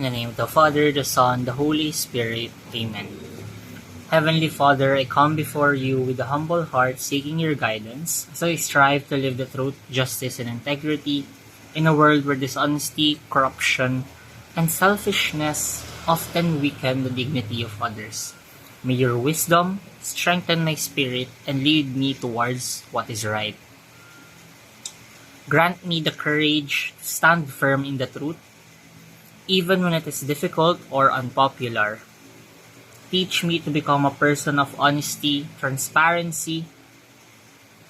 In the name of the Father, the Son, the Holy Spirit. Amen. Heavenly Father, I come before you with a humble heart seeking your guidance as I strive to live the truth, justice, and integrity in a world where dishonesty, corruption, and selfishness often weaken the dignity of others. May your wisdom strengthen my spirit and lead me towards what is right. Grant me the courage to stand firm in the truth, even when it is difficult or unpopular. Teach me to become a person of honesty, transparency,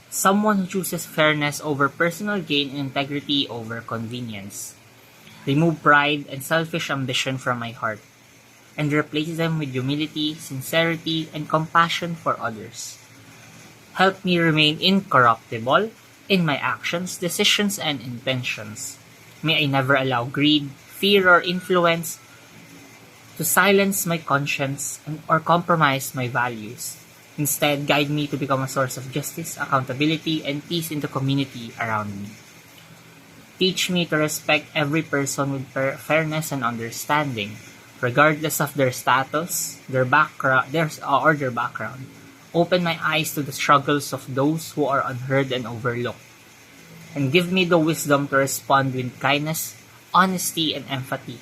someone who chooses fairness over personal gain and integrity over convenience. Remove pride and selfish ambition from my heart, and replace them with humility, sincerity, and compassion for others. Help me remain incorruptible in my actions, decisions, and intentions. May I never allow greed, fear, or influence to silence my conscience or compromise my values. Instead, guide me to become a source of justice, accountability, and peace in the community around me. Teach me to respect every person with fairness and understanding, regardless of their status, their background. Open my eyes to the struggles of those who are unheard and overlooked, and give me the wisdom to respond with kindness, honesty, and empathy.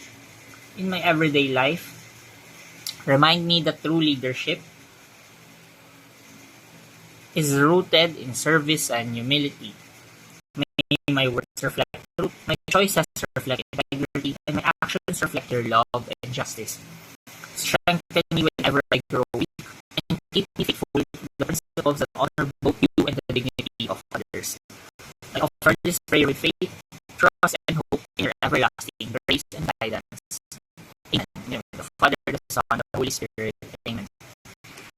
In my everyday life, remind me that true leadership is rooted in service and humility. May my words reflect truth, my choices reflect integrity, and my actions reflect your love and justice. Strengthen me whenever I grow weak, and keep me faithful to the principles that honor both you and the dignity of others. I offer this prayer with faith, trust, and hope in your everlasting grace and guidance. Amen. In the name of the Father, the Son, and the Holy Spirit.